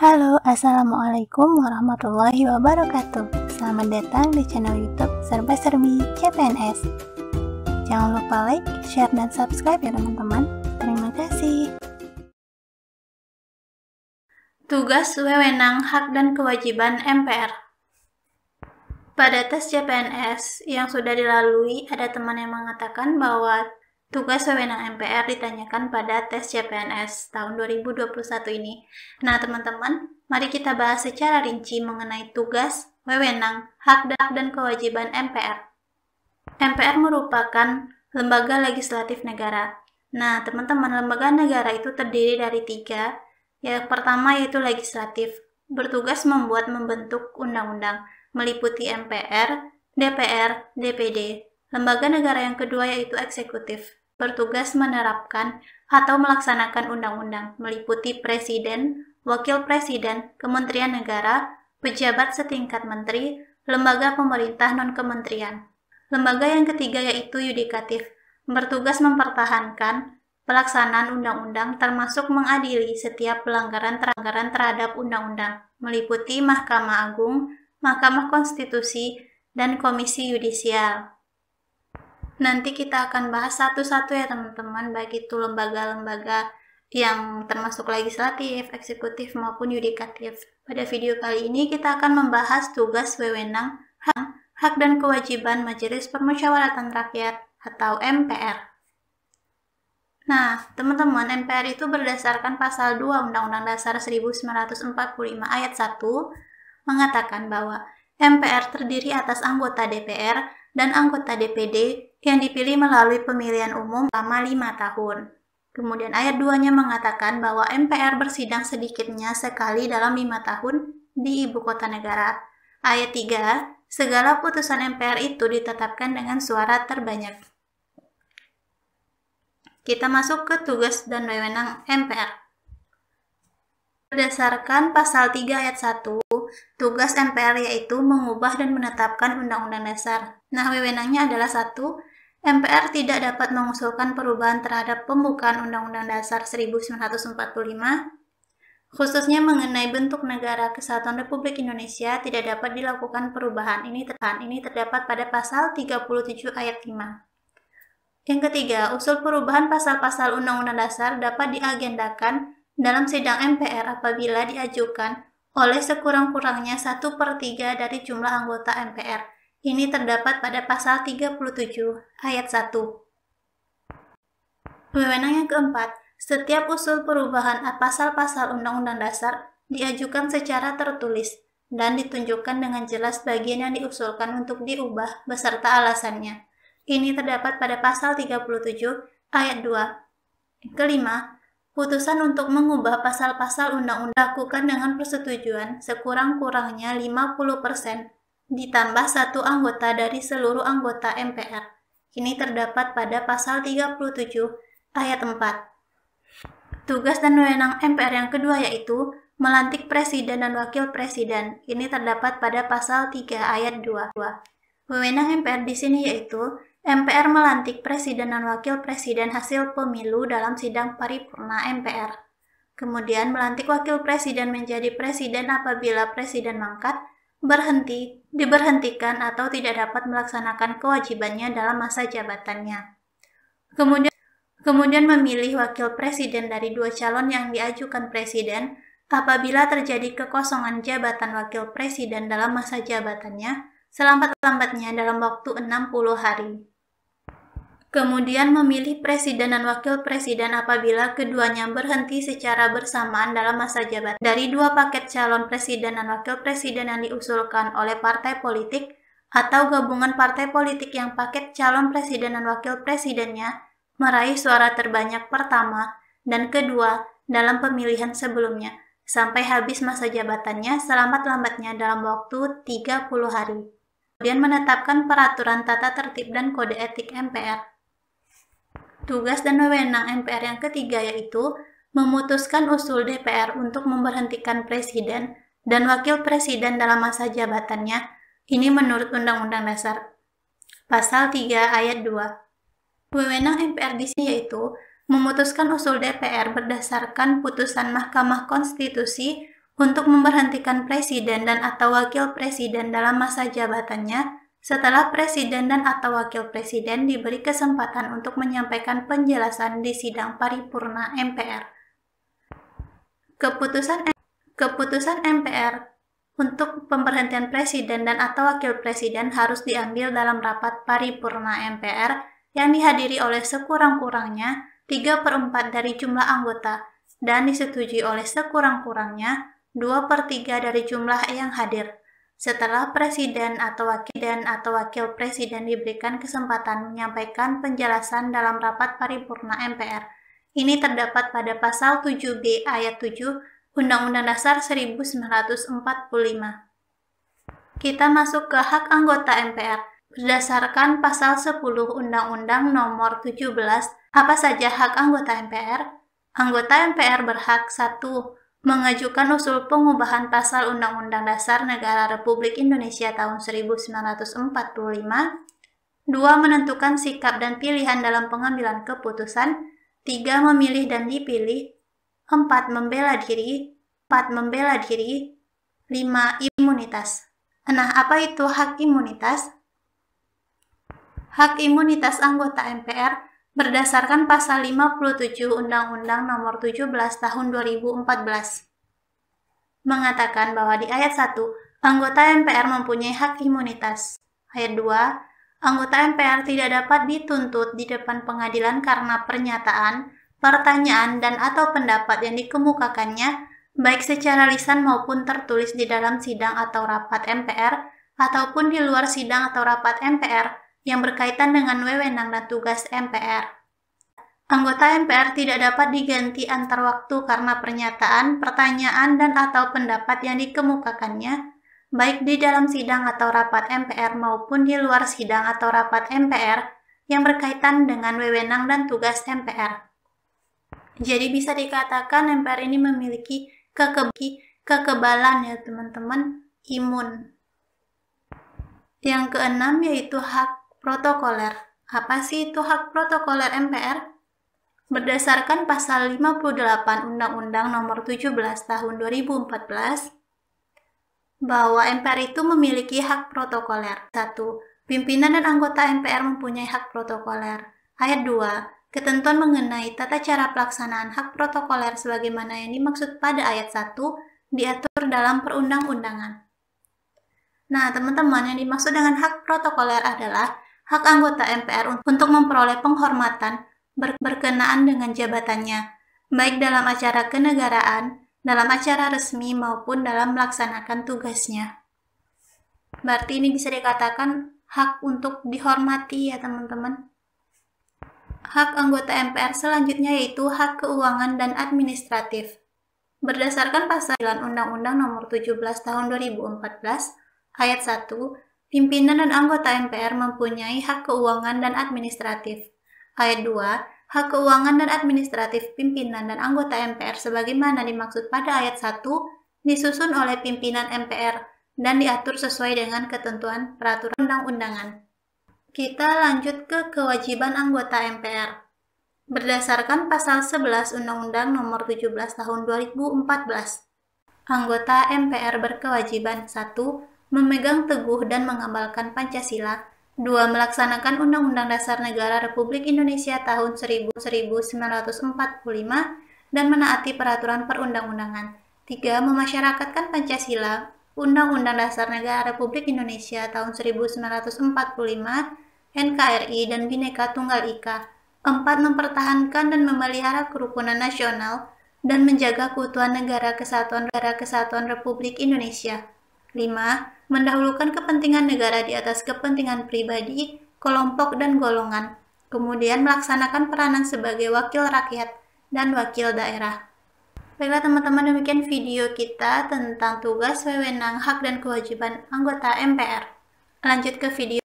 Halo, Assalamualaikum warahmatullahi wabarakatuh. Selamat datang di channel YouTube Serba Serbi CPNS. Jangan lupa like, share, dan subscribe ya teman-teman. Terima kasih. Tugas, wewenang, hak, dan kewajiban MPR. Pada tes CPNS yang sudah dilalui, ada teman yang mengatakan bahwa tugas wewenang MPR ditanyakan pada tes CPNS tahun 2021 ini. Nah, teman-teman, mari kita bahas secara rinci mengenai tugas, wewenang, hak, dan kewajiban MPR. MPR merupakan lembaga legislatif negara. Nah, teman-teman, lembaga negara itu terdiri dari 3. Yang pertama yaitu legislatif, bertugas membentuk undang-undang, meliputi MPR, DPR, DPD. Lembaga negara yang kedua yaitu eksekutif, bertugas menerapkan atau melaksanakan undang-undang, meliputi presiden, wakil presiden, kementerian negara, pejabat setingkat menteri, lembaga pemerintah non-kementerian. Lembaga yang ketiga yaitu yudikatif, bertugas mempertahankan pelaksanaan undang-undang termasuk mengadili setiap pelanggaran terhadap undang-undang, meliputi Mahkamah Agung, Mahkamah Konstitusi, dan Komisi Yudisial. Nanti kita akan bahas satu-satu ya teman-teman, baik itu lembaga-lembaga yang termasuk legislatif, eksekutif, maupun yudikatif. Pada video kali ini kita akan membahas tugas, wewenang, hak dan kewajiban Majelis Permusyawaratan Rakyat atau MPR. Nah, teman-teman, MPR itu berdasarkan pasal 2 Undang-Undang Dasar 1945 ayat 1 mengatakan bahwa MPR terdiri atas anggota DPR dan anggota DPD yang dipilih melalui pemilihan umum selama 5 tahun. Kemudian ayat 2-nya mengatakan bahwa MPR bersidang sedikitnya sekali dalam 5 tahun di ibu kota negara. Ayat 3, segala putusan MPR itu ditetapkan dengan suara terbanyak. Kita masuk ke tugas dan wewenang MPR. Berdasarkan pasal 3 ayat 1, tugas MPR yaitu mengubah dan menetapkan Undang-Undang Dasar. Nah, wewenangnya adalah 1. MPR tidak dapat mengusulkan perubahan terhadap pembukaan Undang-Undang Dasar 1945, khususnya mengenai bentuk negara kesatuan Republik Indonesia tidak dapat dilakukan perubahan. Ini terdapat pada pasal 37 ayat 5. Yang ketiga, usul perubahan pasal-pasal Undang-Undang Dasar dapat diagendakan dalam sidang MPR apabila diajukan oleh sekurang-kurangnya 1/3 dari jumlah anggota MPR. Ini terdapat pada pasal 37 ayat 1. Wewenang yang keempat, setiap usul perubahan pasal-pasal Undang-Undang Dasar diajukan secara tertulis dan ditunjukkan dengan jelas bagian yang diusulkan untuk diubah beserta alasannya. Ini terdapat pada pasal 37 ayat 2. Kelima, putusan untuk mengubah pasal-pasal undang-undang dilakukan dengan persetujuan sekurang-kurangnya 50% ditambah 1 anggota dari seluruh anggota MPR. Ini terdapat pada pasal 37 ayat 4. Tugas dan wewenang MPR yang kedua yaitu melantik presiden dan wakil presiden. Ini terdapat pada pasal 3 ayat 2. Wewenang MPR di sini yaitu MPR melantik presiden dan wakil presiden hasil pemilu dalam sidang paripurna MPR. Kemudian melantik wakil presiden menjadi presiden apabila presiden mangkat, diberhentikan atau tidak dapat melaksanakan kewajibannya dalam masa jabatannya. Kemudian memilih wakil presiden dari 2 calon yang diajukan presiden apabila terjadi kekosongan jabatan wakil presiden dalam masa jabatannya selambat-lambatnya dalam waktu 60 hari. Kemudian memilih presiden dan wakil presiden apabila keduanya berhenti secara bersamaan dalam masa jabatan. Dari 2 paket calon presiden dan wakil presiden yang diusulkan oleh partai politik atau gabungan partai politik yang paket calon presiden dan wakil presidennya meraih suara terbanyak pertama dan kedua dalam pemilihan sebelumnya, sampai habis masa jabatannya selambat-lambatnya dalam waktu 30 hari. Kemudian menetapkan peraturan tata tertib dan kode etik MPR. Tugas dan wewenang MPR yang ketiga yaitu memutuskan usul DPR untuk memberhentikan presiden dan wakil presiden dalam masa jabatannya. Ini menurut Undang-Undang Dasar. Pasal 3 ayat 2. Wewenang MPR di sini yaitu memutuskan usul DPR berdasarkan putusan Mahkamah Konstitusi untuk memberhentikan presiden dan atau wakil presiden dalam masa jabatannya setelah presiden dan atau wakil presiden diberi kesempatan untuk menyampaikan penjelasan di sidang paripurna MPR. Keputusan MPR untuk pemberhentian presiden dan atau wakil presiden harus diambil dalam rapat paripurna MPR yang dihadiri oleh sekurang-kurangnya 3/4 dari jumlah anggota dan disetujui oleh sekurang-kurangnya 2/3 dari jumlah yang hadir. Setelah presiden atau wakil presiden diberikan kesempatan menyampaikan penjelasan dalam rapat paripurna MPR. Ini terdapat pada pasal 7B ayat 7 Undang-Undang Dasar 1945. Kita masuk ke hak anggota MPR. Berdasarkan pasal 10 Undang-Undang Nomor 17, apa saja hak anggota MPR? Anggota MPR berhak 1. Mengajukan usul pengubahan pasal Undang-Undang Dasar Negara Republik Indonesia tahun 1945. 2. Menentukan sikap dan pilihan dalam pengambilan keputusan. 3. Memilih dan dipilih. 4. Membela diri. 4. Membela diri. 5. Imunitas. Nah, apa itu hak imunitas? Hak imunitas anggota MPR berdasarkan pasal 57 Undang-Undang Nomor 17 Tahun 2014 mengatakan bahwa di ayat 1, anggota MPR mempunyai hak imunitas. Ayat 2, anggota MPR tidak dapat dituntut di depan pengadilan karena pernyataan, pertanyaan, dan atau pendapat yang dikemukakannya, baik secara lisan maupun tertulis di dalam sidang atau rapat MPR, ataupun di luar sidang atau rapat MPR, yang berkaitan dengan wewenang dan tugas MPR. Anggota MPR tidak dapat diganti antar waktu karena pernyataan, pertanyaan, dan atau pendapat yang dikemukakannya, baik di dalam sidang atau rapat MPR maupun di luar sidang atau rapat MPR yang berkaitan dengan wewenang dan tugas MPR. Jadi bisa dikatakan MPR ini memiliki kekebalan ya teman-teman, imun. Yang keenam yaitu hak protokoler. Apa sih itu hak protokoler MPR? Berdasarkan pasal 58 Undang-Undang Nomor 17 Tahun 2014, bahwa MPR itu memiliki hak protokoler. 1. Pimpinan dan anggota MPR mempunyai hak protokoler. Ayat 2. Ketentuan mengenai tata cara pelaksanaan hak protokoler sebagaimana yang dimaksud pada ayat 1 diatur dalam perundang-undangan. Nah, teman-teman, yang dimaksud dengan hak protokoler adalah hak anggota MPR untuk memperoleh penghormatan berkenaan dengan jabatannya, baik dalam acara kenegaraan, dalam acara resmi, maupun dalam melaksanakan tugasnya. Berarti ini bisa dikatakan hak untuk dihormati ya teman-teman. Hak anggota MPR selanjutnya yaitu hak keuangan dan administratif. Berdasarkan pasal 9 Undang-Undang Nomor 17 Tahun 2014, ayat 1, pimpinan dan anggota MPR mempunyai hak keuangan dan administratif. Ayat 2, hak keuangan dan administratif pimpinan dan anggota MPR sebagaimana dimaksud pada ayat 1 disusun oleh pimpinan MPR dan diatur sesuai dengan ketentuan peraturan undang-undangan. Kita lanjut ke kewajiban anggota MPR. Berdasarkan pasal 11 Undang-Undang Nomor 17 Tahun 2014, anggota MPR berkewajiban 1. Memegang teguh dan mengamalkan Pancasila. 2. Melaksanakan Undang-Undang Dasar Negara Republik Indonesia tahun 1945 dan menaati peraturan perundang-undangan. 3. Memasyarakatkan Pancasila, Undang-Undang Dasar Negara Republik Indonesia tahun 1945, NKRI, dan Bhinneka Tunggal Ika. 4. Mempertahankan dan memelihara kerukunan nasional dan menjaga keutuhan Negara Kesatuan Republik Indonesia. 5. Mendahulukan kepentingan negara di atas kepentingan pribadi, kelompok, dan golongan. Kemudian melaksanakan peranan sebagai wakil rakyat dan wakil daerah. Baiklah teman-teman, demikian video kita tentang tugas, wewenang, hak, dan kewajiban anggota MPR. Lanjut ke video